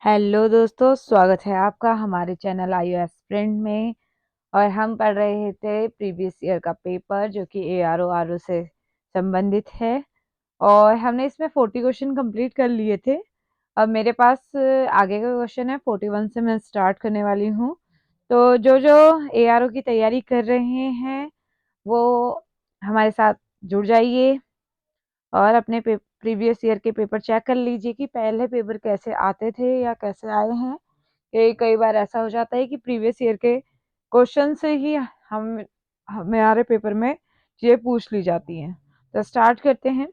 Hello दोस्तों, स्वागत है आपका हमारे चैनल iOS फ्रेंड में। और हम पढ़ रहे थे प्रीवियस ईयर का पेपर जो कि ARO RO से संबंधित है। और हमने इसमें 40 क्वेश्चन कंप्लीट कर लिए थे। अब मेरे पास आगे का क्वेश्चन है 41 से मैं स्टार्ट करने वाली हूँ। तो जो जो ARO की तैयारी कर रहे हैं वो हमारे साथ जुड़ जाइए और अपने प्रीवियस ईयर के पेपर चेक कर लीजिए कि पहले पेपर कैसे आते थे या कैसे आए हैं। कई बार ऐसा हो जाता है कि प्रीवियस ईयर के क्वेश्चन से ही हम हमारे पेपर में चीजें पूछ ली जाती हैं। तो स्टार्ट करते हैं।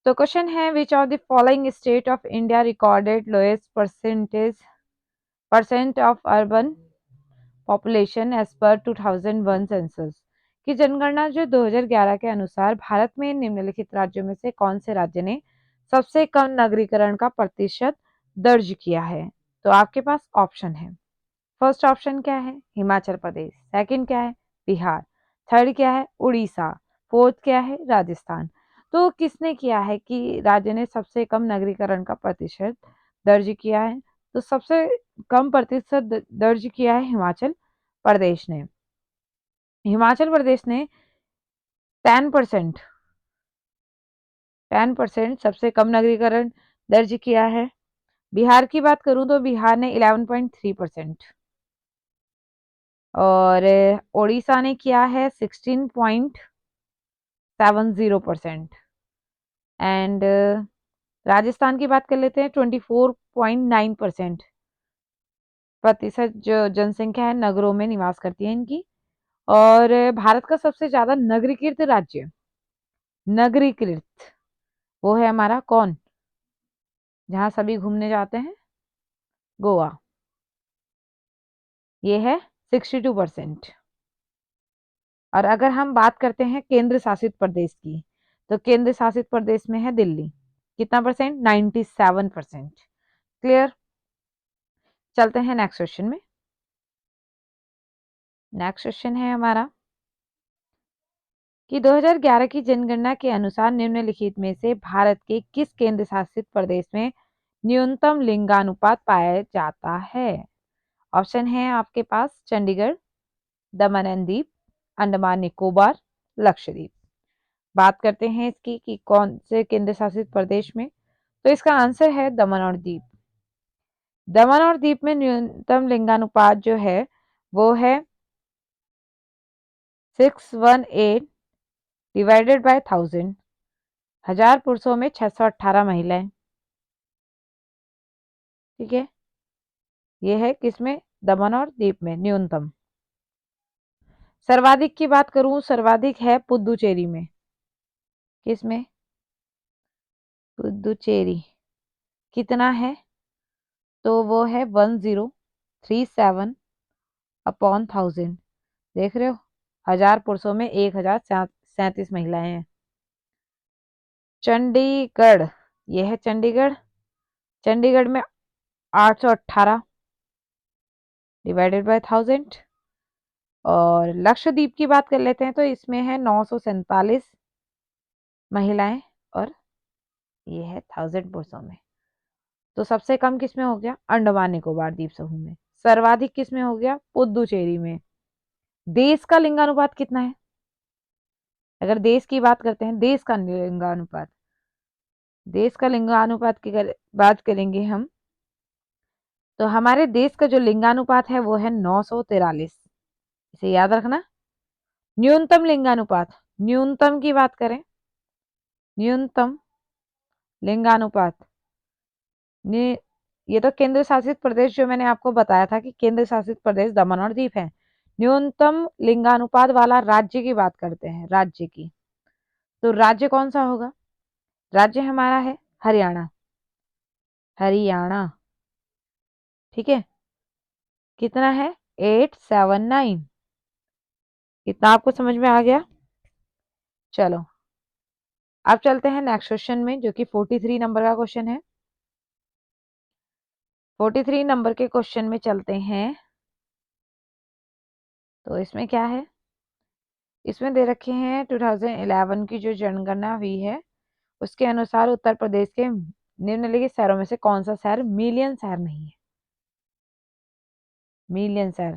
तो क्वेश्चन है, which of the following state of India recorded lowest percent of urban population as per 2001 census. की जनगणना जो 2011 के अनुसार भारत में निम्नलिखित राज्यों में से कौन से राज्य ने सबसे कम नगरीकरण का प्रतिशत दर्ज किया है। तो आपके पास ऑप्शन है। फर्स्ट ऑप्शन क्या है? हिमाचल प्रदेश। सेकंड क्या है? बिहार। थर्ड क्या है? उड़ीसा। फोर्थ क्या है? राजस्थान। तो किसने किया है कि राज्य ने सबसे कम नगरीकरण का प्रतिशत दर्ज किया है? तो सबसे कम प्रतिशत दर्ज किया है हिमाचल प्रदेश ने। हिमाचल प्रदेश ने 10% 10% सबसे कम नगरीकरण दर्ज किया है। बिहार की बात करूं तो बिहार ने 11.3% और उड़ीसा ने किया है 16.70% एंड राजस्थान की बात कर लेते हैं 24.9% प्रतिशत जो जनसंख्या है नगरों में निवास करती है इनकी। और भारत का सबसे ज्यादा नगरीकृत वो है हमारा कौन, जहां सभी घूमने जाते हैं? गोवा। ये है 62%। और अगर हम बात करते हैं केंद्र शासित प्रदेश की, तो केंद्र शासित प्रदेश में है दिल्ली। कितना परसेंट? 97%। क्लियर। चलते हैं नेक्स्ट क्वेश्चन में। नेक्स्ट क्वेश्चन है हमारा कि 2011 की जनगणना के अनुसार निम्नलिखित में से भारत के किस केंद्र शासित प्रदेश में न्यूनतम लिंगानुपात पाया जाता है? ऑप्शन है आपके पास चंडीगढ़, दमन एंड दीप, अंडमान निकोबार, लक्षद्वीप। बात करते हैं इसकी कि कौन से केंद्र शासित प्रदेश में। तो इसका आंसर है दमन और दीप। दमन और दीप में न्यूनतम लिंगानुपात जो है वो है 618 डिवाइडेड बाय 1000। 1000 पुरुषों में 618 महिलाएं। ठीक है, ये है किसमें? दमन और दीप में न्यूनतम। सर्वाधिक की बात करूं, सर्वाधिक है पुदुचेरी में। किसमें? पुदुचेरी। कितना है? तो वो है 1037 अपॉन 1000। देख रहे हो, 1000 पुरुषों में 1037 महिलाएं हैं। चंडीगढ़, ये है चंडीगढ़। चंडीगढ़ में 818 डिवाइडेड बाय 1000। और लक्षद्वीप की बात कर लेते हैं तो इसमें है 947 महिलाएं और ये है 1000 पुरुषों में। तो सबसे कम किसमें हो गया? अंडमान निकोबार द्वीप समूह में। सर्वाधिक किसमें हो गया? पुदुचेरी में। देश का लिंगानुपात कितना है? अगर देश की बात करते हैं, देश का लिंगानुपात की बात करेंगे हम, तो हमारे देश का जो लिंगानुपात है वो है 943। इसे याद रखना। न्यूनतम लिंगानुपात, न्यूनतम की बात करें, न्यूनतम लिंगानुपात ये तो केंद्र शासित प्रदेश जो मैंने आपको बताया था कि केंद्र शासित प्रदेश दमन और दीप है। न्यूनतम लिंगानुपात वाला राज्य की बात करते हैं, राज्य की। तो राज्य कौन सा होगा? राज्य हमारा है हरियाणा। हरियाणा। ठीक है, कितना है? 879। कितना आपको समझ में आ गया? चलो अब चलते हैं नेक्स्ट क्वेश्चन में जो कि 43 नंबर का क्वेश्चन है। 43 नंबर के क्वेश्चन में चलते हैं। तो इसमें क्या है? इसमें दे रखे हैं 2011 की जो जनगणना हुई है उसके अनुसार उत्तर प्रदेश के निम्नलिखित शहरों में से कौन सा शहर मिलियन शहर नहीं है? मिलियन शहर,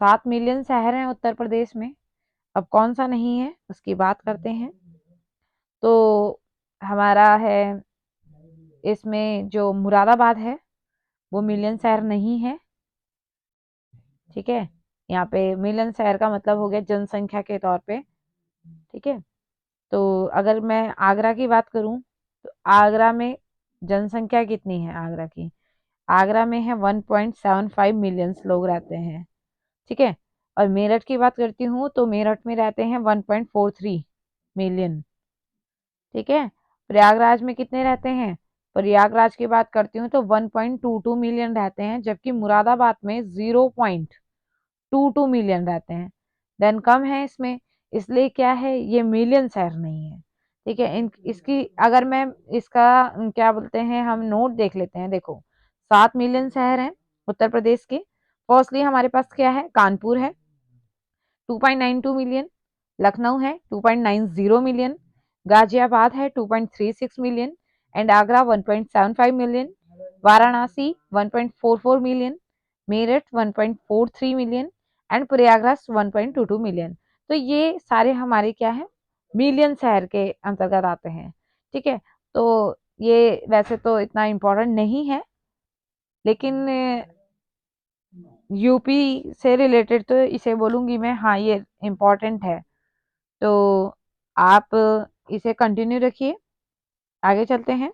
7 मिलियन शहर हैं उत्तर प्रदेश में। अब कौन सा नहीं है उसकी बात करते हैं। तो हमारा है इसमें जो मुरादाबाद है वो मिलियन शहर नहीं है। ठीक है, यहाँ पे मिलियन शहर का मतलब हो गया जनसंख्या के तौर पे। ठीक है, तो अगर मैं आगरा की बात करूं तो आगरा में जनसंख्या कितनी है आगरा की? आगरा में है 1.75 मिलियन लोग रहते हैं। ठीक है, और मेरठ की बात करती हूँ तो मेरठ में रहते हैं 1.43 मिलियन। ठीक है, प्रयागराज में कितने रहते हैं? प्रयागराज की बात करती हूँ तो 1.22 मिलियन रहते हैं, जबकि मुरादाबाद में 0.22 मिलियन रहते हैं। देन कम है इसमें, इसलिए क्या है ये मिलियन शहर नहीं है। ठीक है, इन इसकी अगर मैं इसका क्या बोलते हैं हम नोट देख लेते हैं। देखो 7 मिलियन शहर हैं उत्तर प्रदेश के। फर्स्टली हमारे पास क्या है, कानपुर है 2.92 मिलियन, लखनऊ है 2.90 मिलियन, गाजियाबाद है 2.36 million and Agra 1.75 million, Varanasi 1.44 million, Meerut 1.43 million and Prayagraj 1.22 million. तो ये सारे हमारे क्या है, मिलियन शहर के अंतर्गत आते हैं। ठीक है, तो ये वैसे तो इतना इम्पोर्टेंट नहीं है, लेकिन यूपी से रिलेटेड तो इसे बोलूंगी मैं, हाँ ये इम्पोर्टेंट है। तो आप इसे कंटिन्यू रखिए, आगे चलते हैं।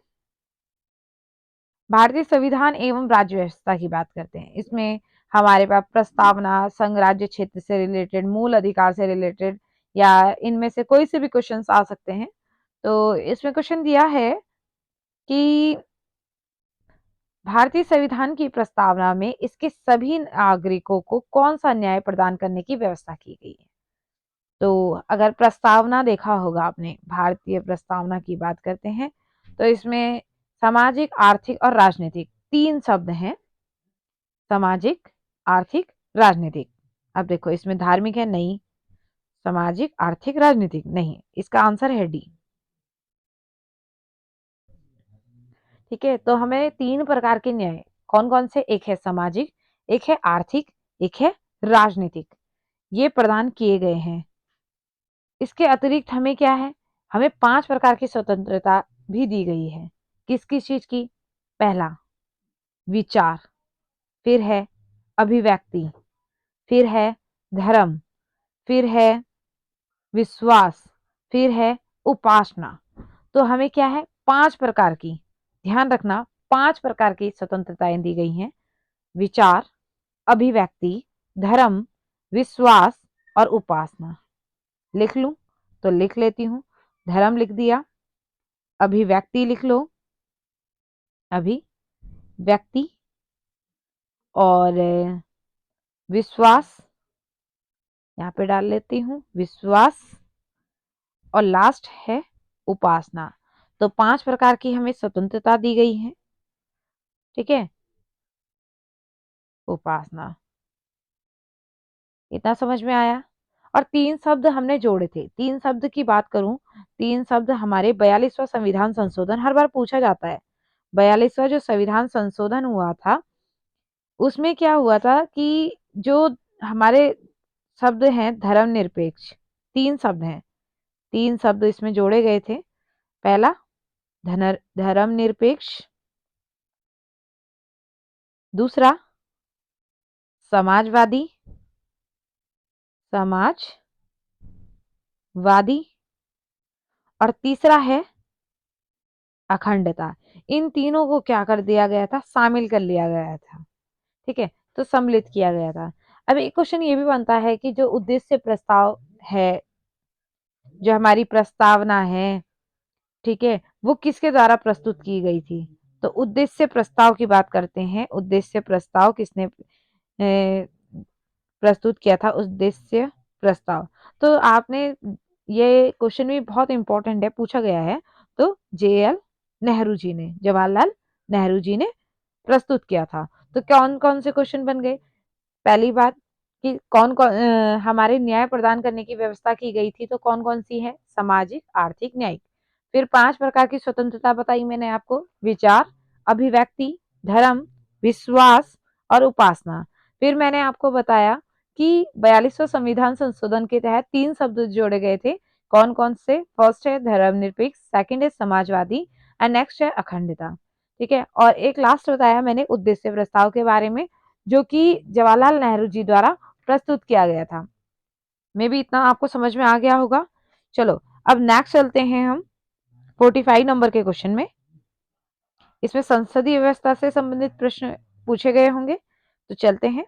भारतीय संविधान एवं राज्य व्यवस्था की बात करते हैं। इसमें हमारे पास प्रस्तावना, संघ राज्य क्षेत्र से रिलेटेड, मूल अधिकार से रिलेटेड या इनमें से कोई से भी क्वेश्चंस आ सकते हैं। तो इसमें क्वेश्चन दिया है कि भारतीय संविधान की प्रस्तावना में इसके सभी नागरिकों को कौन सा न्याय प्रदान करने की व्यवस्था की गई है? तो अगर प्रस्तावना देखा होगा आपने, भारतीय प्रस्तावना की बात करते हैं तो इसमें सामाजिक, आर्थिक और राजनीतिक 3 शब्द हैं। सामाजिक, आर्थिक, राजनीतिक। अब देखो इसमें धार्मिक है नहीं, सामाजिक, आर्थिक, राजनीतिक नहीं, इसका आंसर है डी। ठीक है, तो हमें 3 प्रकार के न्याय कौन कौन से, एक है सामाजिक, एक है आर्थिक, एक है राजनीतिक, ये प्रदान किए गए हैं। इसके अतिरिक्त हमें क्या है, हमें 5 प्रकार की स्वतंत्रता भी दी गई है। किस किस चीज की? पहला विचार, फिर है अभिव्यक्ति, फिर है धर्म, फिर है विश्वास, फिर है उपासना। तो हमें क्या है, 5 प्रकार की, ध्यान रखना, 5 प्रकार की स्वतंत्रताएं दी गई हैं। विचार, अभिव्यक्ति, धर्म, विश्वास और उपासना। लिख लूं तो लिख लेती हूँ। धर्म लिख दिया, अभिव्यक्ति लिख लो, अभिव्यक्ति, और विश्वास यहाँ पे डाल लेती हूँ, विश्वास, और लास्ट है उपासना। तो 5 प्रकार की हमें स्वतंत्रता दी गई है। ठीक है, उपासना, इतना समझ में आया। और 3 शब्द हमने जोड़े थे, 3 शब्द की बात करूं, 3 शब्द हमारे 42वां संविधान संशोधन, हर बार पूछा जाता है। 42वां जो संविधान संशोधन हुआ था उसमें क्या हुआ था कि जो हमारे शब्द हैं धर्मनिरपेक्ष, 3 शब्द हैं, 3 शब्द इसमें जोड़े गए थे। पहला धर्मनिरपेक्ष, दूसरा समाजवादी, समाजवादी, और तीसरा है अखंडता। इन तीनों को क्या कर दिया गया था, शामिल कर लिया गया था। ठीक है, तो सम्मिलित किया गया था। अब एक क्वेश्चन ये भी बनता है कि जो उद्देश्य प्रस्ताव है, जो हमारी प्रस्तावना है, ठीक है, वो किसके द्वारा प्रस्तुत की गई थी? तो उद्देश्य प्रस्ताव की बात करते हैं। उद्देश्य प्रस्ताव किसने प्रस्तुत किया था? उद्देश्य प्रस्ताव। तो आपने, ये क्वेश्चन भी बहुत इंपॉर्टेंट है, पूछा गया है। तो JL नेहरू जी ने, जवाहरलाल नेहरू जी ने प्रस्तुत किया था। तो कौन कौन से क्वेश्चन बन गए? पहली बात कि कौन कौन हमारे न्याय प्रदान करने की व्यवस्था की गई थी, तो कौन कौन सी है? सामाजिक, आर्थिक, न्यायिक। फिर 5 प्रकार की स्वतंत्रता बताई मैंने आपको, विचार, अभिव्यक्ति, धर्म, विश्वास और उपासना। फिर मैंने आपको बताया कि 42वां संविधान संशोधन के तहत 3 शब्द जोड़े गए थे। कौन कौन से? फर्स्ट है धर्मनिरपेक्ष, सेकंड है समाजवादी एंड नेक्स्ट है अखंडता। ठीक है, और एक लास्ट बताया मैंने उद्देश्य प्रस्ताव के बारे में, जो कि जवाहरलाल नेहरू जी द्वारा प्रस्तुत किया गया था। मे भी इतना आपको समझ में आ गया होगा। चलो अब नेक्स्ट चलते हैं हम 45 नंबर के क्वेश्चन में। इसमें संसदीय व्यवस्था से संबंधित प्रश्न पूछे गए होंगे, तो चलते हैं।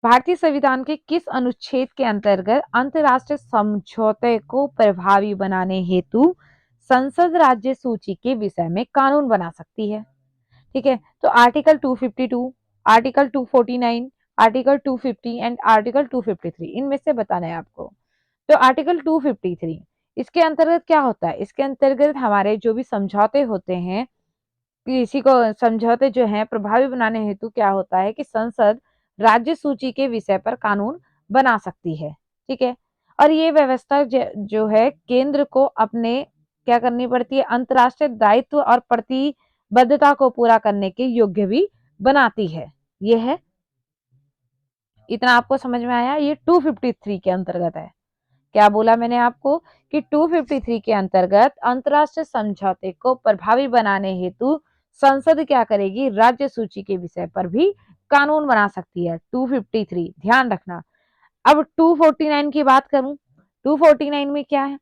भारतीय संविधान के किस अनुच्छेद के अंतर्गत अंतरराष्ट्रीय समझौते को प्रभावी बनाने हेतु संसद राज्य सूची के विषय में कानून बना सकती है? ठीक है, तो article 252, article 249, article 250 and article 253, इनमें से बताना है आपको। तो आर्टिकल 253 इसके अंतर्गत क्या होता है? इसके अंतर्गत हमारे जो भी समझौते होते हैं, किसी को समझौते जो हैं प्रभावी बनाने हेतु क्या होता है कि संसद राज्य सूची के विषय पर कानून बना सकती है। ठीक है, और ये व्यवस्था जो है केंद्र को अपने क्या करनी पड़ती है, अंतर्राष्ट्रीय दायित्व और प्रतिबद्धता को पूरा करने के योग्य भी बनाती है। ये है, इतना आपको समझ में आया? ये 253 के अंतर्गत है। क्या बोला मैंने आपको कि 253 के अंतर्गत अंतरराष्ट्रीय समझौते को प्रभावी बनाने हेतु संसद क्या करेगी, राज्य सूची के विषय पर भी कानून बना सकती है। 253 ध्यान रखना। अब 249 की बात करूं, 249 में क्या है?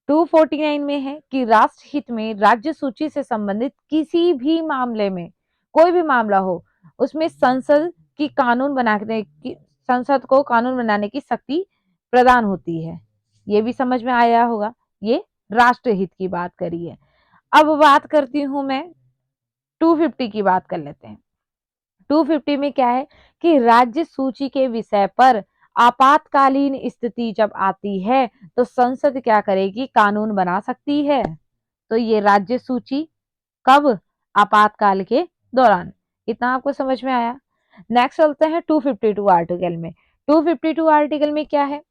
249 में है कि राष्ट्र हित में राज्य सूची से संबंधित किसी भी मामले में, कोई भी मामला हो, उसमें संसद को कानून बनाने की शक्ति प्रदान होती है। ये भी समझ में आया होगा। ये राष्ट्र हित की बात करी है। अब बात करती हूं मैं 250 की, बात कर लेते हैं। 250 में क्या है कि राज्य सूची के विषय पर आपातकालीन स्थिति जब आती है तो संसद क्या करेगी, कानून बना सकती है। तो ये राज्य सूची कब? आपातकाल के दौरान। इतना आपको समझ में आया? नेक्स्ट चलते हैं 252 आर्टिकल में। 252 आर्टिकल में क्या है?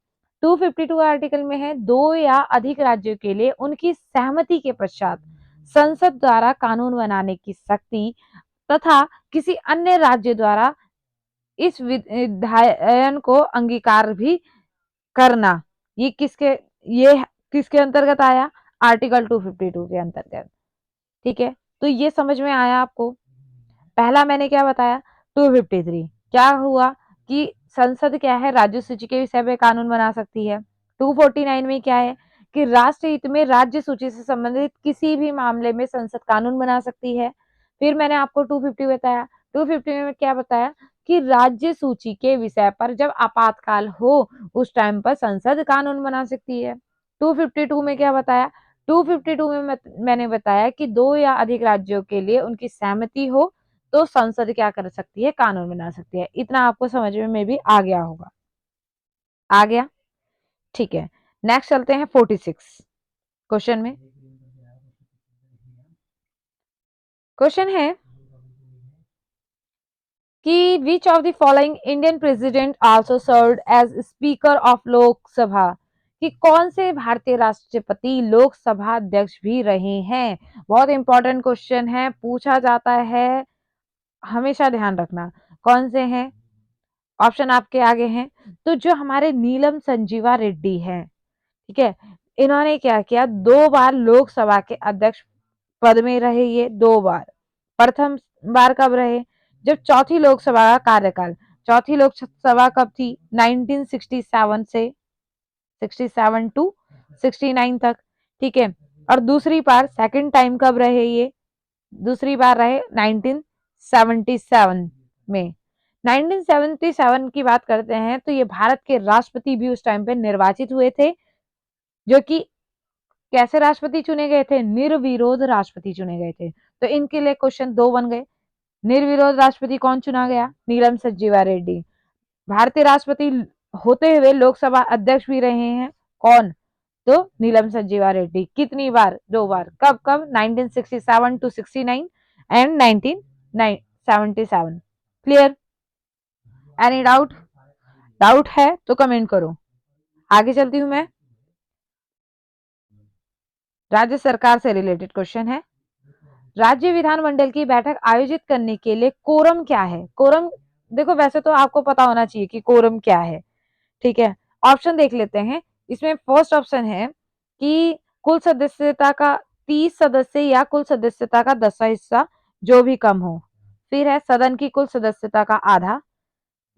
252 आर्टिकल में है, दो या अधिक राज्यों के लिए उनकी सहमति के पश्चात संसद द्वारा कानून बनाने की शक्ति तथा किसी अन्य राज्य द्वारा इस विधायन को अंगीकार भी करना। ये किसके अंतर्गत आया? आर्टिकल 252 के अंतर्गत। ठीक है, तो ये समझ में आया आपको? पहला मैंने क्या बताया, 253 क्या हुआ कि संसद क्या है, राज्य सूची के विषय में कानून बना सकती है। 249 में क्या है कि राष्ट्र हित में राज्य सूची से संबंधित किसी भी मामले में संसद कानून बना सकती है। फिर मैंने आपको 250 बताया, 250 में क्या बताया कि राज्य सूची के विषय पर जब आपातकाल हो उस टाइम पर संसद कानून बना सकती है। 252 में क्या बताया, 252 में मैंने बताया कि दो या अधिक राज्यों के लिए उनकी सहमति हो तो संसद क्या कर सकती है, कानून बना सकती है। इतना आपको समझ में भी आ गया होगा। आ गया? ठीक है, नेक्स्ट चलते हैं 46 क्वेश्चन में। क्वेश्चन है कि विच of the following Indian president also served as speaker of Lok Sabha, कि कौन से भारतीय राष्ट्रपति लोकसभा अध्यक्ष भी रहे हैं। बहुत इंपॉर्टेंट क्वेश्चन है, पूछा जाता है, हमेशा ध्यान रखना। कौन से हैं? ऑप्शन आपके आगे हैं। तो जो हमारे नीलम संजीवा रेड्डी हैं, ठीक है, इन्होंने क्या किया, 2 बार लोकसभा के अध्यक्ष पद में रहे। ये 2 बार। प्रथम बार कब रहे? जब चौथी लोकसभा का कार्यकाल, चौथी लोकसभा कब थी? 1967 से 67 टू 69 तक। ठीक है, और दूसरी बार सेकंड टाइम कब रहे? ये दूसरी बार रहे 1977 में। 1977 की बात करते हैं तो ये भारत के राष्ट्रपति भी उस टाइम पे निर्वाचित हुए थे, जो कि कैसे राष्ट्रपति चुने गए थे? निर्विरोध राष्ट्रपति चुने गए थे। तो इनके लिए क्वेश्चन 2 बन गए। निर्विरोध राष्ट्रपति कौन चुना गया? नीलम संजीवा रेड्डी। भारतीय राष्ट्रपति होते हुए लोकसभा अध्यक्ष भी रहे हैं, कौन? तो नीलम संजीवा रेड्डी। कितनी बार? 2 बार। कब कब? 1967 to 69 and 1977। Clear? Any doubt? Doubt है तो कमेंट करो। आगे चलती हूं मैं। राज्य सरकार से रिलेटेड क्वेश्चन है। राज्य विधानमंडल की बैठक आयोजित करने के लिए कोरम क्या है? कोरम देखो, वैसे तो आपको पता होना चाहिए कि कोरम क्या है, ठीक है। ऑप्शन देख लेते हैं। इसमें फर्स्ट ऑप्शन है कि कुल सदस्यता का 30 सदस्य या कुल सदस्यता का 10वां हिस्सा जो भी कम हो। फिर है सदन की कुल सदस्यता का आधा।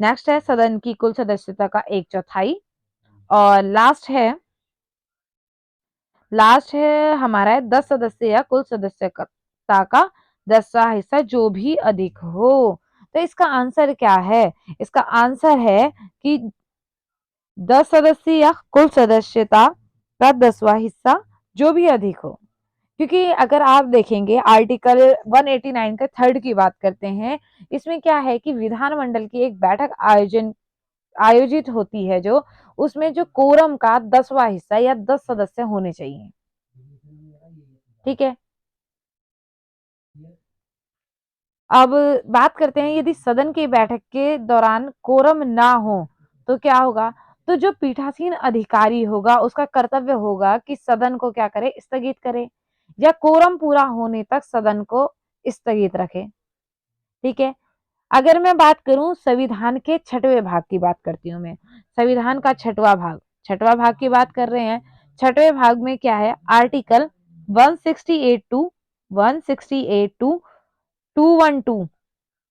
नेक्स्ट है सदन की कुल सदस्यता का 1/4। और लास्ट है हमारा है 10 सदस्य या कुल सदस्यता का 10वां हिस्सा जो भी अधिक हो। तो इसका आंसर क्या है? इसका आंसर है कि 10 सदस्य या कुल सदस्यता का 10वां हिस्सा जो भी अधिक हो। क्योंकि अगर आप देखेंगे आर्टिकल 189 के थर्ड की बात करते हैं, इसमें क्या है कि विधानमंडल की एक बैठक आयोजित होती है, जो उसमें जो कोरम का 10वां हिस्सा या 10 सदस्य होने चाहिए, ठीक है। अब बात करते हैं, यदि सदन की बैठक के दौरान कोरम ना हो तो क्या होगा? तो जो पीठासीन अधिकारी होगा उसका कर्तव्य होगा कि सदन को क्या करे? स्थगित करे, या कोरम पूरा होने तक सदन को स्थगित रखे, ठीक है। अगर मैं बात करूं संविधान के 6वें भाग की बात करती हूँ मैं। संविधान का 6वां भाग की बात कर रहे हैं। 6वें भाग में क्या है? आर्टिकल 168 टू 212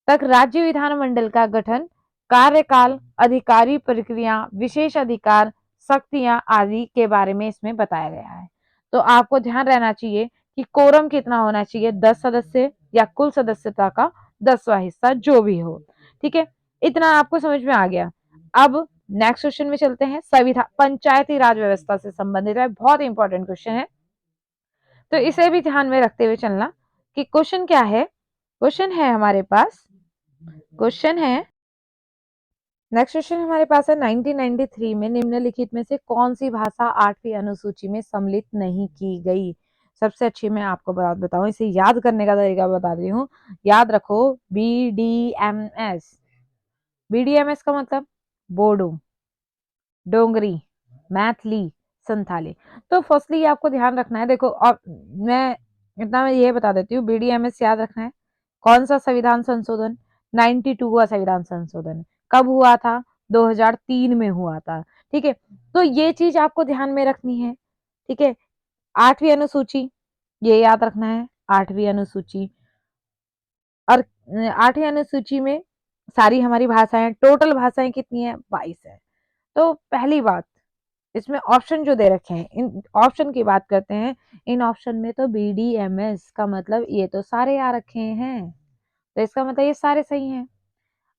तक राज्य विधानमंडल का गठन, कार्यकाल, अधिकारी प्रक्रिया, विशेष अधिकार, शक्तियां आदि के बारे में इसमें बताया गया है। तो आपको ध्यान रहना चाहिए कि कोरम कितना होना चाहिए? 10 सदस्य या कुल सदस्यता का 10वां हिस्सा जो भी हो, ठीक है। इतना आपको समझ में आ गया। अब नेक्स्ट क्वेश्चन में चलते हैं। संविधान पंचायती राज व्यवस्था से संबंधित है, बहुत इंपॉर्टेंट क्वेश्चन है, तो इसे भी ध्यान में रखते हुए चलना कि क्वेश्चन क्या है। क्वेश्चन है हमारे पास, क्वेश्चन है नेक्स्ट क्वेश्चन हमारे पास है 1993 में निम्नलिखित में से कौन सी भाषा 8वीं अनुसूची में सम्मिलित नहीं की गई? सबसे अच्छी मैं आपको बात बताऊं, इसे याद करने का तरीका बता रही हूँ। याद रखो, BDMS। BDMS का मतलब बोडो, डोंगरी, मैथिली, संथाली। तो फर्स्टली आपको ध्यान रखना है, देखो और मैं ये बता देती हूँ। BDMS याद रखना है। कौन सा संविधान संशोधन? 92 का संविधान संशोधन कब हुआ था? 2003 में हुआ था, ठीक है। तो ये चीज आपको ध्यान में रखनी है, ठीक है। 8वीं अनुसूची, ये याद रखना है। 8वीं अनुसूची, और 8वीं अनुसूची में सारी हमारी भाषाएं, टोटल भाषाएं कितनी है? 22 है। तो पहली बात, इसमें ऑप्शन जो दे रखे हैं, इन ऑप्शन की बात करते हैं। इन ऑप्शन में तो BDMS का मतलब ये तो सारे आ रखे हैं, तो इसका मतलब ये सारे सही हैं।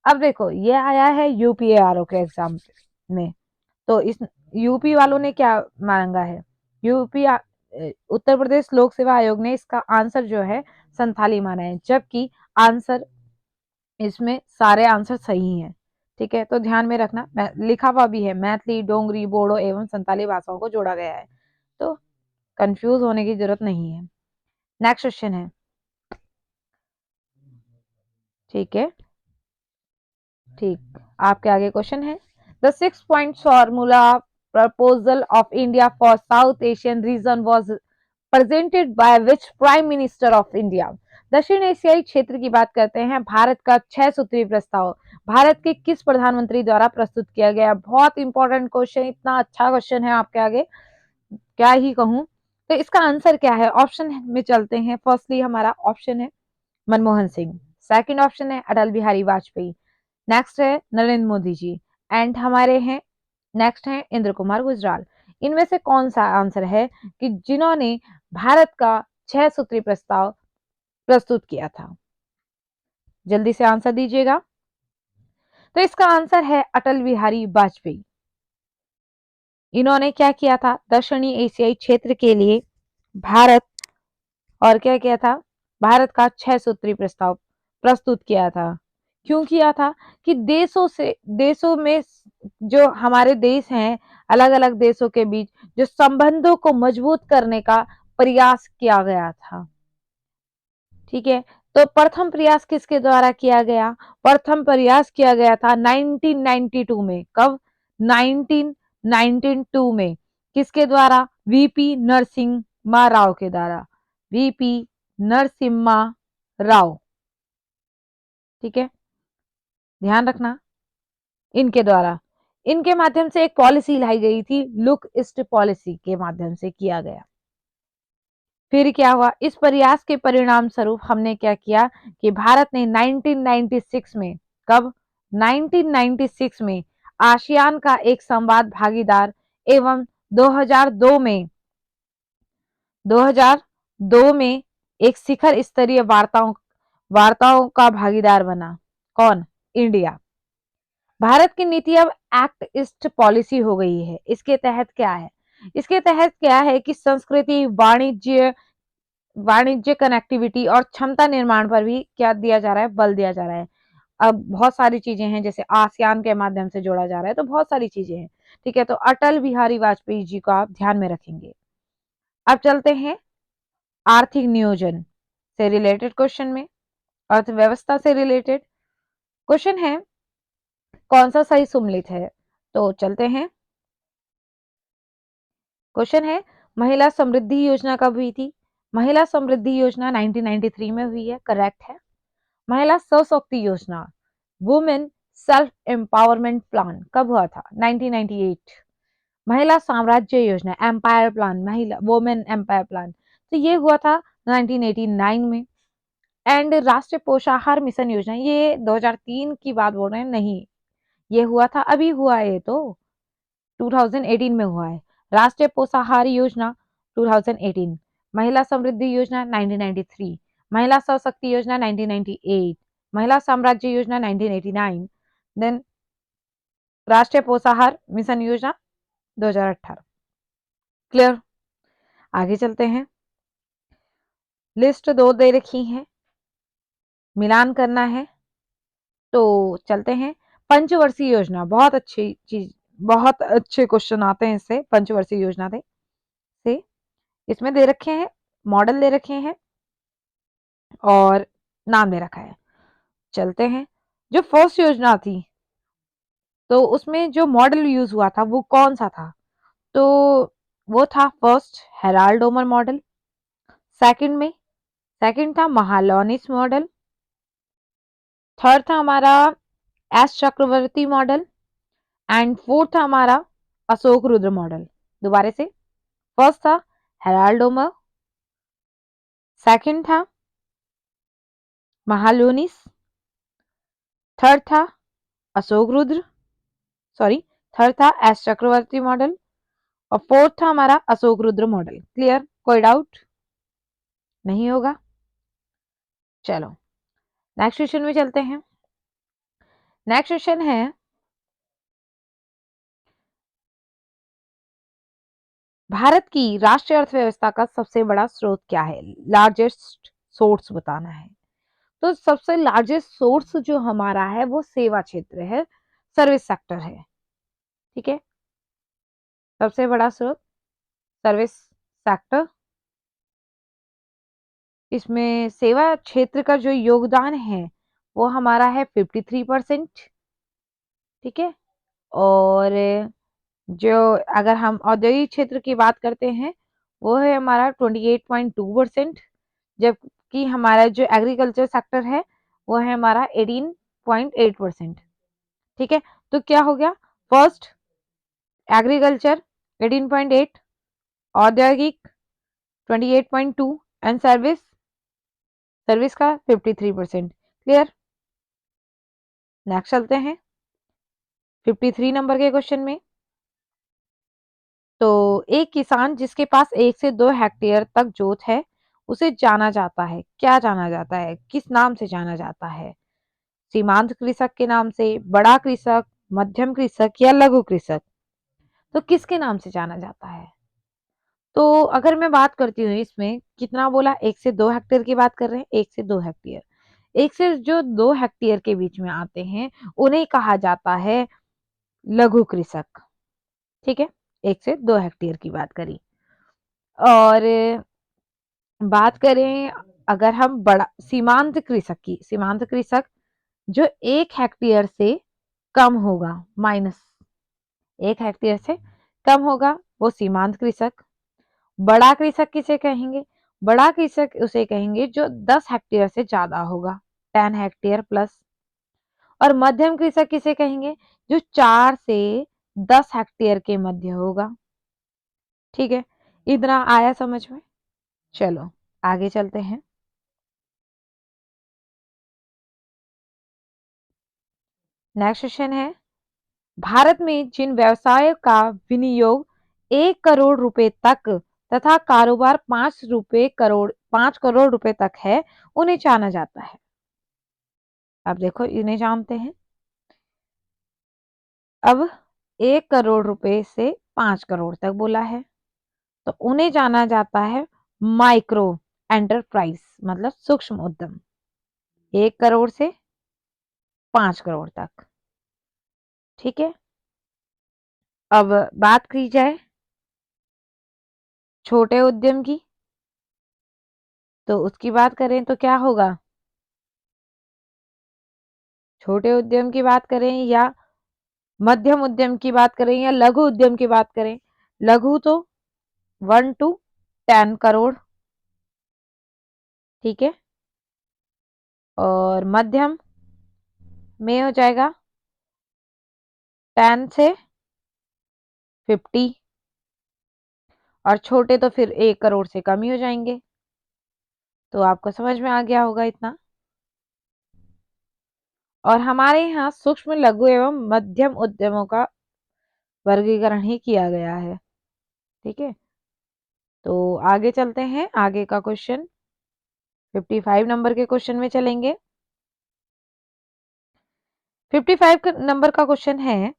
अब देखो, ये आया है UPARO के एग्जाम में, तो इस यूपी वालों ने क्या मांगा है? यूपी उत्तर प्रदेश लोक सेवा आयोग ने इसका आंसर जो है संथाली माना है, जबकि आंसर इसमें सारे आंसर सही हैं, ठीक है। तो ध्यान में रखना, लिखा हुआ भी है मैथिली, डोंगरी, बोडो एवं संताली भाषाओं को जोड़ा गया है, तो कंफ्यूज होने की जरूरत नहीं है। नेक्स्ट क्वेश्चन है, ठीक है, ठीक। आपके आगे क्वेश्चन है, the 6 point formula proposal of India for south Asian region was presented by which prime minister of India? दक्षिण एशियाई क्षेत्र की बात करते हैं। भारत का 6 सूत्री प्रस्ताव भारत के किस प्रधानमंत्री द्वारा प्रस्तुत किया गया? बहुत इंपॉर्टेंट क्वेश्चन, इतना अच्छा क्वेश्चन है आपके आगे, क्या ही कहूं। तो इसका आंसर क्या है? ऑप्शन में चलते हैं। फर्स्टली हमारा ऑप्शन है मनमोहन सिंह, सेकंड ऑप्शन है अटल बिहारी वाजपेयी, नेक्स्ट है नरेंद्र मोदी जी, एंड हमारे हैं नेक्स्ट है इंद्र कुमार गुजराल। इनमें से कौन सा आंसर है कि जिन्होंने भारत का 6 सूत्री प्रस्ताव प्रस्तुत किया था? जल्दी से आंसर दीजिएगा। तो इसका आंसर है अटल बिहारी वाजपेयी। इन्होंने क्या किया था? दक्षिणी एशियाई क्षेत्र के लिए भारत, और क्या किया था? भारत का 6 सूत्री प्रस्ताव प्रस्तुत किया था। क्यों किया था? कि देशों में जो हमारे देश हैं, अलग अलग देशों के बीच जो संबंधों को मजबूत करने का प्रयास किया गया था, ठीक है। तो प्रथम प्रयास किसके द्वारा किया गया? प्रथम प्रयास किया गया था 1992 में। कब? 1992 में। किसके द्वारा? VP नरसिंह राव के द्वारा, वीपी नरसिम्हा राव, ठीक है, ध्यान रखना, इनके द्वारा, इनके माध्यम से एक पॉलिसी लाई गई थी, लुक ईस्ट पॉलिसी के माध्यम से किया गया। फिर क्या हुआ, इस प्रयास के परिणाम स्वरूप हमने क्या किया कि भारत ने 1996 में, कब, 1996 में आसियान का एक संवाद भागीदार एवं 2002 में एक शिखर स्तरीय वार्ताओं का भागीदार बना। कौन? इंडिया। भारत की नीति अब एक्ट ईस्ट पॉलिसी हो गई है। इसके तहत क्या है, इसके तहत क्या है कि संस्कृति, वाणिज्य कनेक्टिविटी और क्षमता निर्माण पर भी क्या दिया जा रहा है, बल दिया जा रहा है। अब बहुत सारी चीजें हैं, जैसे आसियान के माध्यम से जोड़ा जा रहा है, तो बहुत सारी चीजें हैं, ठीक है। तो अटल बिहारी वाजपेयी जी को आप ध्यान में रखेंगे। अब चलते हैं आर्थिक नियोजन से रिलेटेड क्वेश्चन में, अर्थव्यवस्था से रिलेटेड क्वेश्चन है, कौन सा सही सुमेलित है। तो चलते हैं, क्वेश्चन है, महिला समृद्धि योजना कब हुई थी। महिला समृद्धि योजना 1993 में हुई है, करेक्ट है। महिला सशक्ति योजना, वुमेन सेल्फ एम्पावरमेंट प्लान, कब हुआ था, 1998। महिला साम्राज्य योजना, एम्पायर प्लान, महिला वुमेन एम्पायर प्लान, तो ये हुआ था 1989 में। एंड राष्ट्रीय पोषाहार मिशन योजना, ये 2003 की बात बोल रहे हैं, नहीं, ये हुआ था, अभी हुआ है, ये तो 2018 में हुआ है। राष्ट्रीय पोषाहार योजना 2018, महिला समृद्धि योजना 1993, महिला सशक्ति योजना 1998, महिला साम्राज्य योजना 1989, देन राष्ट्रीय पोषाहार मिशन योजना 2018। क्लियर? आगे चलते हैं, लिस्ट 2 दे रखी है, मिलान करना है, तो चलते हैं। पंचवर्षीय योजना, बहुत अच्छी चीज, बहुत अच्छे क्वेश्चन आते हैं इससे, पंचवर्षीय योजना से इसमें दे रखे हैं, मॉडल दे रखे हैं और नाम दे रखा है। चलते हैं, जो फर्स्ट योजना थी, तो उसमें जो मॉडल यूज हुआ था वो कौन सा था, तो वो था first Harrod Domar model, second था महालनोबिस मॉडल, थर्ड था हमारा S Chakravarty model, and fourth था हमारा अशोक रुद्र मॉडल। दोबारा से, फर्स्ट था हेराल्ड ओमर, सेकंड था महालनोबिस, थर्ड था अशोक रुद्र, सॉरी, थर्ड था एस चक्रवर्ती मॉडल, और फोर्थ था हमारा अशोक रुद्र मॉडल। क्लियर? कोई डाउट नहीं होगा। चलो नेक्स्ट क्वेश्चन में चलते हैं। नेक्स्ट क्वेश्चन है, भारत की राष्ट्रीय अर्थव्यवस्था का सबसे बड़ा स्रोत क्या है, लार्जेस्ट सोर्स बताना है। तो सबसे लार्जेस्ट सोर्स जो हमारा है वो सेवा क्षेत्र है, सर्विस सेक्टर है, ठीक है। सबसे बड़ा स्रोत सर्विस सेक्टर, इसमें सेवा क्षेत्र का जो योगदान है वो हमारा है 53%, ठीक है। और जो, अगर हम औद्योगिक क्षेत्र की बात करते हैं, वो है हमारा 28.2%, जबकि हमारा जो एग्रीकल्चर सेक्टर है वो है हमारा 18.8%, ठीक है। तो क्या हो गया, फर्स्ट एग्रीकल्चर 18.8, औद्योगिक 28.2 एंड सर्विस का 53%। क्लियर? नेक्स्ट चलते हैं 53 नंबर के क्वेश्चन में। तो एक किसान जिसके पास 1 से 2 हेक्टेयर तक जोत है, उसे जाना जाता है, क्या जाना जाता है, किस नाम से जाना जाता है, सीमांत कृषक के नाम से, बड़ा कृषक, मध्यम कृषक या लघु कृषक, तो किसके नाम से जाना जाता है। तो अगर मैं बात करती हूँ, इसमें कितना बोला, 1 से 2 हेक्टेयर की बात कर रहे हैं, 1 से 2 हेक्टेयर, 1 से जो 2 हेक्टेयर के बीच में आते हैं उन्हें कहा जाता है लघु कृषक, ठीक है। 1 से 2 हेक्टेयर की बात करी, और बात करें अगर हम बड़ा सीमांत कृषक की, सीमांत कृषक जो 1 हेक्टेयर से कम होगा, माइनस 1 हेक्टेयर से कम होगा, वो सीमांत कृषक। बड़ा कृषक किसे कहेंगे? बड़ा कृषक उसे कहेंगे जो 10 हेक्टेयर से ज़्यादा होगा, 10 हेक्टेयर प्लस। और मध्यम कृषक किसे कहेंगे? जो 4 से 10 हेक्टेयर के मध्य होगा। ठीक है, इतना आया समझ में? चलो आगे चलते हैं। नेक्स्ट क्वेश्चन है, भारत में जिन व्यवसायों का विनियोग 1 करोड़ रुपए तक तथा कारोबार 5 करोड़ रुपए तक है, उन्हें जाना जाता है। अब देखो इन्हें जानते हैं। अब 1 करोड़ रुपए से 5 करोड़ तक बोला है, तो उन्हें जाना जाता है माइक्रो एंटरप्राइज, मतलब सूक्ष्म उद्यम। 1 करोड़ से 5 करोड़ तक। ठीक है, अब बात की जाए छोटे उद्यम की, तो उसकी बात करें तो क्या होगा? छोटे उद्यम की बात करें या मध्यम उद्यम की बात करें या लघु उद्यम की बात करें, लघु तो 1 to 10 करोड़। ठीक है, और मध्यम में हो जाएगा 10 से 50, और छोटे तो फिर 1 करोड़ से कम ही हो जाएंगे। तो आपको समझ में आ गया होगा इतना। और हमारे यहाँ सूक्ष्म लघु एवं मध्यम उद्यमों का वर्गीकरण ही किया गया है। ठीक है, तो आगे चलते हैं। आगे का क्वेश्चन 55 नंबर के क्वेश्चन में चलेंगे। 55 नंबर का क्वेश्चन है,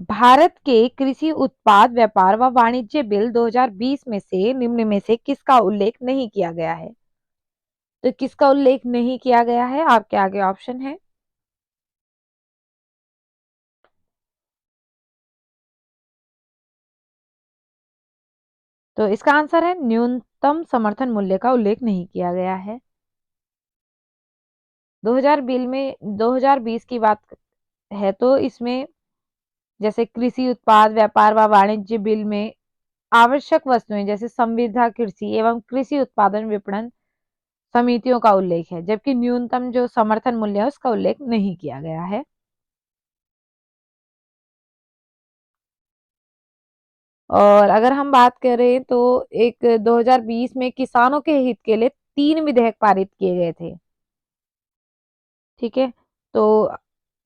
भारत के कृषि उत्पाद व्यापार व वाणिज्य बिल 2020 में से निम्न में से किसका उल्लेख नहीं किया गया है? तो किसका उल्लेख नहीं किया गया है? आपके आगे ऑप्शन है। तो इसका आंसर है न्यूनतम समर्थन मूल्य का उल्लेख नहीं किया गया है। 2020 की बात है तो इसमें जैसे कृषि उत्पाद व्यापार व वाणिज्य बिल में आवश्यक वस्तुएं जैसे संविदा कृषि एवं कृषि उत्पादन विपणन समितियों का उल्लेख है, जबकि न्यूनतम जो समर्थन मूल्य है उसका उल्लेख नहीं किया गया है। और अगर हम बात करें तो एक 2020 में किसानों के हित के लिए 3 विधेयक पारित किए गए थे। ठीक है, तो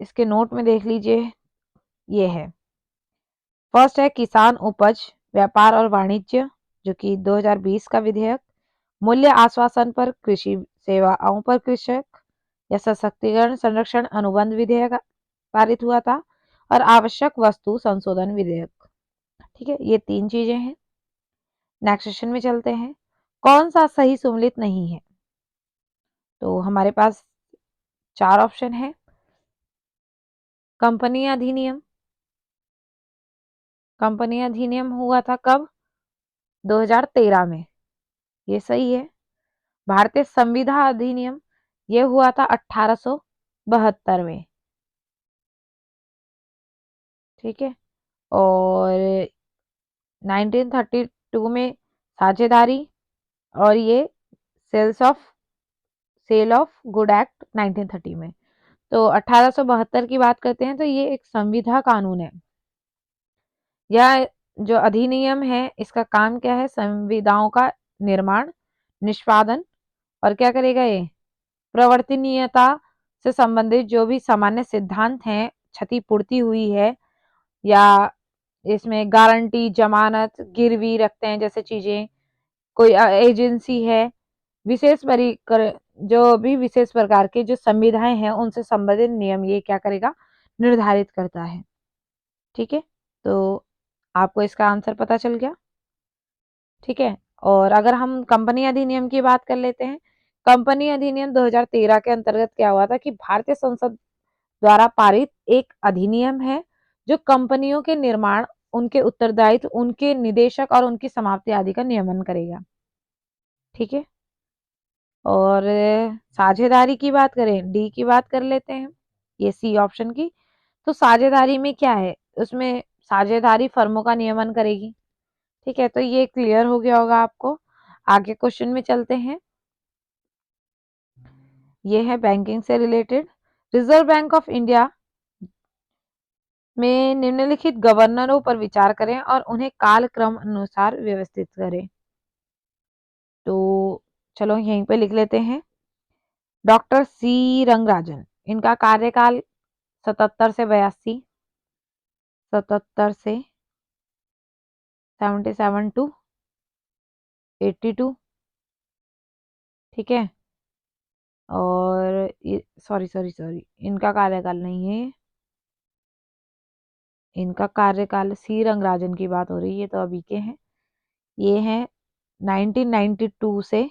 इसके नोट में देख लीजिए, ये है। फर्स्ट है किसान उपज व्यापार और वाणिज्य, जो कि 2020 का विधेयक। मूल्य आश्वासन पर कृषि सेवाओं पर कृषक या सशक्तिकरण संरक्षण अनुबंध विधेयक पारित हुआ था। और आवश्यक वस्तु संशोधन विधेयक। ठीक है, ये 3 चीजें हैं। नेक्स्ट सेशन में चलते हैं। कौन सा सही सुमेलित नहीं है? तो हमारे पास 4 ऑप्शन है। कंपनी अधिनियम। कंपनी अधिनियम हुआ था कब? 2013 में, ये सही है। भारतीय संविदा अधिनियम ये हुआ था 1872 में। ठीक है, और 1932 में साझेदारी, और ये sales of sale of good act 1930 में। तो 1872 की बात करते हैं तो ये एक संविदा कानून है। यह जो अधिनियम है इसका काम क्या है? संविदाओं का निर्माण, निष्पादन और क्या करेगा ये? प्रवर्तनीयता से संबंधित जो भी सामान्य सिद्धांत हैं, क्षतिपूर्ति हुई है या इसमें गारंटी जमानत गिरवी रखते हैं जैसे चीजें, कोई एजेंसी है, विशेष परिकर जो भी विशेष प्रकार के जो संविधाएं हैं उनसे संबंधित नियम ये क्या करेगा? निर्धारित करता है। ठीक है, तो आपको इसका आंसर पता चल गया। ठीक है, और अगर हम कंपनी अधिनियम की बात कर लेते हैं। कंपनी अधिनियम 2013 के अंतर्गत क्या हुआ था कि भारतीय संसद द्वारा पारित एक अधिनियम है जो कंपनियों के निर्माण, उनके उत्तरदायित्व, उनके निदेशक और उनकी समाप्ति आदि का नियमन करेगा। ठीक है, और साझेदारी की बात करें, डी की बात कर लेते हैं, ये सी ऑप्शन की। तो साझेदारी में क्या है? उसमें साझेदारी फर्मों का नियमन करेगी। ठीक है, तो ये क्लियर हो गया होगा आपको। आगे क्वेश्चन में चलते हैं। ये है बैंकिंग से related. Reserve bank of India में निम्नलिखित गवर्नरों पर विचार करें और उन्हें कालक्रम अनुसार व्यवस्थित करें। तो चलो यहीं पे लिख लेते हैं। डॉक्टर सी रंगराजन, इनका कार्यकाल 77 से 82, 77 टू 82। ठीक है, और ये सॉरी सॉरी सॉरी, इनका कार्यकाल नहीं है, इनका कार्यकाल सी रंगराजन की बात हो रही है, तो अभी के हैं ये हैं 1992 से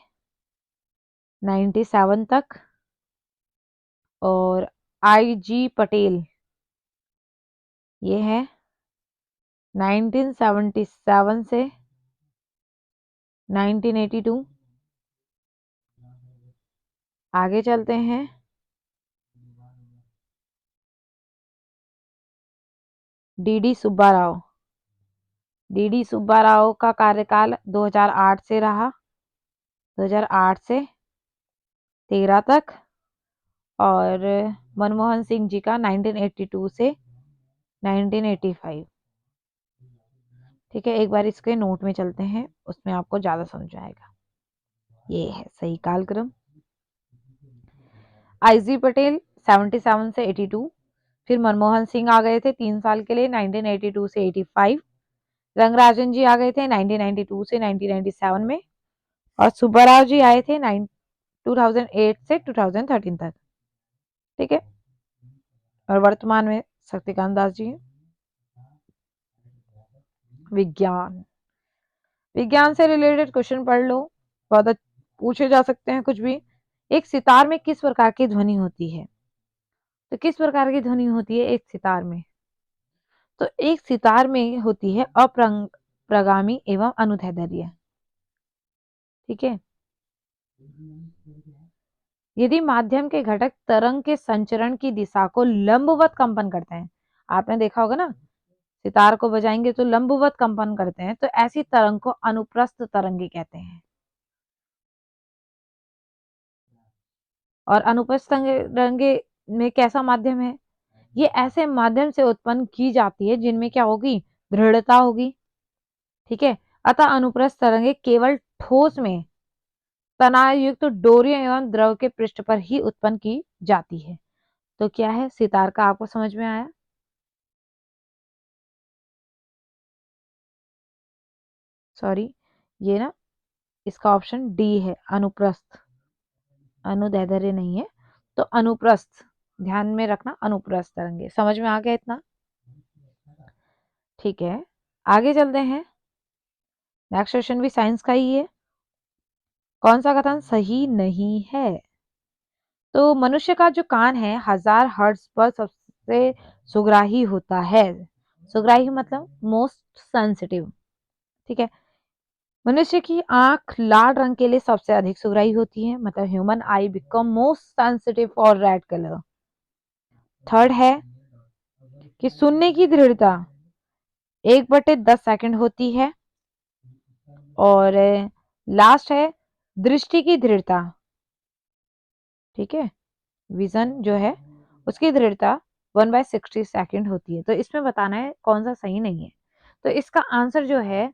97 तक। और आई जी पटेल ये है 1977 से 1982। आगे चलते हैं। डीडी सुब्बा राव, डीडी सुब्बा राव का कार्यकाल 2008 से रहा, 2008 से 13 तक। और मनमोहन सिंह जी का 1982 से 1985। ठीक है, एक बार इसके नोट में चलते हैं, उसमें आपको ज्यादा समझ आएगा। ये है सही कालक्रम। आईजी पटेल 77 से 82, फिर मनमोहन सिंह आ गए थे 3 साल के लिए 1982 से 85। रंगराजन जी आ गए थे 1992 से 1997 में। और सुब्बाराव जी आए थे 2008 से 2013 तक। ठीक है, और वर्तमान में शक्तिकांत दास जी हैं। विज्ञान, विज्ञान से रिलेटेड क्वेश्चन पढ़ लो, बहुत पूछे जा सकते हैं कुछ भी। एक सितार में किस प्रकार की ध्वनि होती है? तो किस प्रकार की ध्वनि होती है एक सितार में? तो एक सितार में होती है अप्रगामी एवं अनुदैर्ध्य। ठीक है, यदि माध्यम के घटक तरंग के संचरण की दिशा को लंबवत कंपन करते हैं, आपने देखा होगा ना, सितार को बजाएंगे तो लंबवत कंपन करते हैं, तो ऐसी तरंग को अनुप्रस्थ तरंगे कहते हैं। और अनुप्रस्थ तरंगे में कैसा माध्यम है? ये ऐसे माध्यम से उत्पन्न की जाती है जिनमें क्या होगी? दृढ़ता होगी। ठीक है, अतः अनुप्रस्थ तरंगे केवल ठोस में तनाव युक्त डोरियों एवं द्रव के पृष्ठ पर ही उत्पन्न की जाती है। तो क्या है सितार का, आपको समझ में आया? सॉरी, ये ना, इसका ऑप्शन डी है, अनुप्रस्थ, अनुदैर्ध्य नहीं है। तो अनुप्रस्थ, ध्यान में रखना, अनुप्रस्थ तरंगे। समझ में आ गया इतना? ठीक है, आगे चलते हैं। नेक्स्ट क्वेश्चन भी साइंस का ही है। कौन सा कथन सही नहीं है? तो मनुष्य का जो कान है 1000 हर्ट्ज पर सबसे सुग्राही होता है। सुग्राही मतलब मोस्ट सेंसिटिव। ठीक है, मनुष्य की आंख लाल रंग के लिए सबसे अधिक सुग्राही होती है, मतलब human I become most sensitive for red colour. Third है कि सुनने की दृढ़ता 1/10 सेकंड होती है। और लास्ट है दृष्टि की दृढ़ता। ठीक है, विजन जो है उसकी दृढ़ता 1/60 सेकंड होती है। तो इसमें बताना है कौन सा सही नहीं है। तो इसका आंसर जो है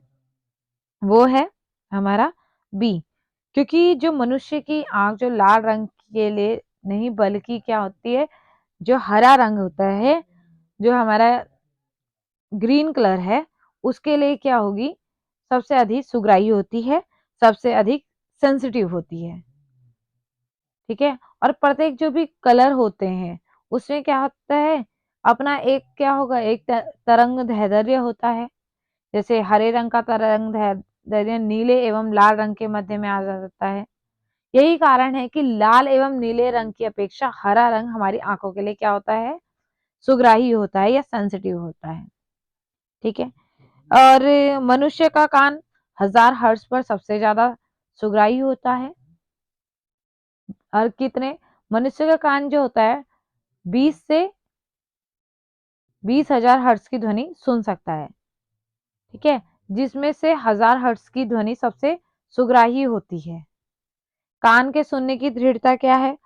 वो है हमारा बी, क्योंकि जो मनुष्य की आंख जो लाल रंग के लिए नहीं बल्कि क्या होती है, जो हरा रंग होता है, जो हमारा ग्रीन कलर है, उसके लिए क्या होगी? सबसे अधिक सुग्राही होती है, सबसे अधिक सेंसिटिव होती है। ठीक है, और प्रत्येक जो भी कलर होते हैं उसमें क्या होता है, अपना एक क्या होगा, एक तरंग दैर्ध्य होता है। जैसे हरे रंग का तरंग दैर्ध्य नीले एवं लाल रंग के मध्य में आ जाता है। यही कारण है कि लाल एवं नीले रंग की अपेक्षा हरा रंग हमारी आंखों के लिए क्या होता है? सुग्राही होता है या सेंसिटिव होता है। ठीक है, और मनुष्य का कान 1000 हर्ट्ज पर सबसे ज्यादा सुग्राही होता है। और कितने, मनुष्य का कान जो होता है 20 से 20,000 हर्ट्ज की ध्वनि सुन सकता है, ठीक है, जिसमें से 1000 हर्ट्ज की ध्वनि सबसे सुग्राही होती है। कान के सुनने की दृढ़ता क्या है?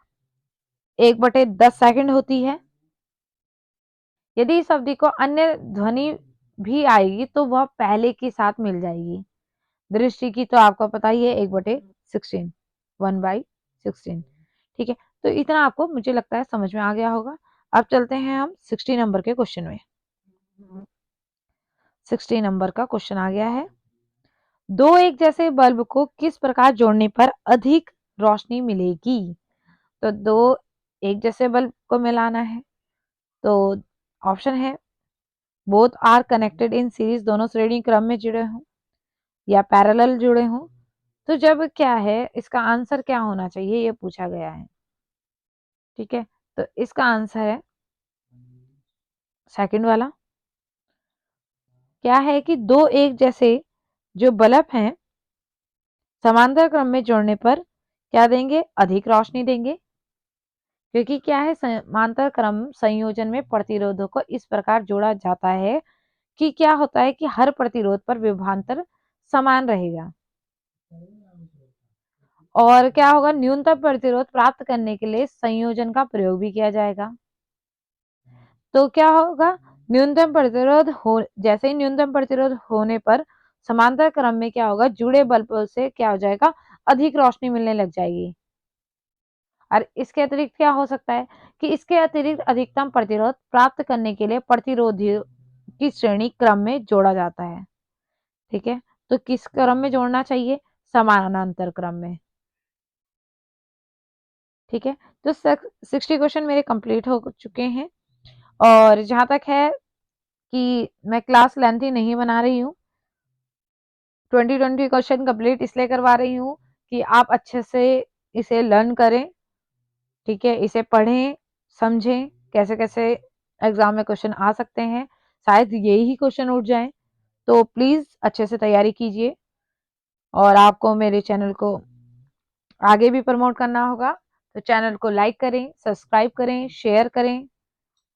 1/10 सेकंड होती है। यदि इस अवधि को अन्य ध्वनि भी आएगी तो वह पहले के साथ मिल जाएगी। दृष्टि की तो आपको पता ही है, 1/16, 1/16, ठीक है। तो इतना आपको मुझे लगता है समझ में आ गया होगा। अब चलते हैं हम 60 नंबर के क्वेश्चन में। 60 नंबर का क्वेश्चन आ गया है, दो एक जैसे बल्ब को किस प्रकार जोड़ने पर अधिक रोशनी मिलेगी? तो दो एक जैसे बल्ब को मिलाना है, तो ऑप्शन है both are connected in series, दोनों श्रेणी क्रम में जुड़े हों, या पैरेलल जुड़े हों। तो जब क्या है, इसका आंसर क्या होना चाहिए ये पूछा गया है, ठीक है। तो इसका आंसर है सेकंड वाला। क्या है कि दो एक जैसे जो बल्ब हैं समांतर क्रम में जोड़ने पर क्या देंगे? अधिक रोशनी देंगे, क्योंकि क्या है, समांतर क्रम संयोजन में प्रतिरोधों को इस प्रकार जोड़ा जाता है कि क्या होता है कि हर प्रतिरोध पर विभवांतर समान रहेगा। और क्या होगा, न्यूनतम प्रतिरोध प्राप्त करने के लिए संयोजन का प्रयोग भी किया जाएगा। तो क्या होगा, न्यूनतम प्रतिरोध हो, जैसे ही न्यूनतम प्रतिरोध होने पर समांतर क्रम में क्या होगा, जुड़े बल्बों से क्या हो जाएगा, अधिक रोशनी मिलने लग जाएगी। और इसके अतिरिक्त क्या हो सकता है कि इसके अतिरिक्त अधिकतम प्रतिरोध प्राप्त करने के लिए प्रतिरोधियों की श्रेणी क्रम में जोड़ा जाता है, ठीक है। तो किस क्रम में जोड़ना चाहिए? समानांतर क्रम में, ठीक है। तो 60 क्वेश्चन मेरे कंप्लीट हो चुके हैं। और जहां तक है कि मैं क्लास लेंथी नहीं बना रही हूँ, 2020 क्वेश्चन कंप्लीट इसलिए करवा रही हूँ कि आप अच्छे से इसे लर्न करें, ठीक है, इसे पढ़ें, समझें कैसे कैसे एग्जाम में क्वेश्चन आ सकते हैं, शायद यही क्वेश्चन उठ जाए। तो प्लीज अच्छे से तैयारी कीजिए, और आपको मेरे चैनल को आगे भी प्रमोट करना होगा, तो चैनल को लाइक करें, सब्सक्राइब करें, शेयर करें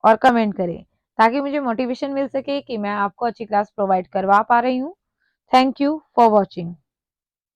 और कमेंट करें, ताकि मुझे मोटिवेशन मिल सके कि मैं आपको अच्छी क्लास प्रोवाइड करवा पा रही हूँ। Thank you for watching.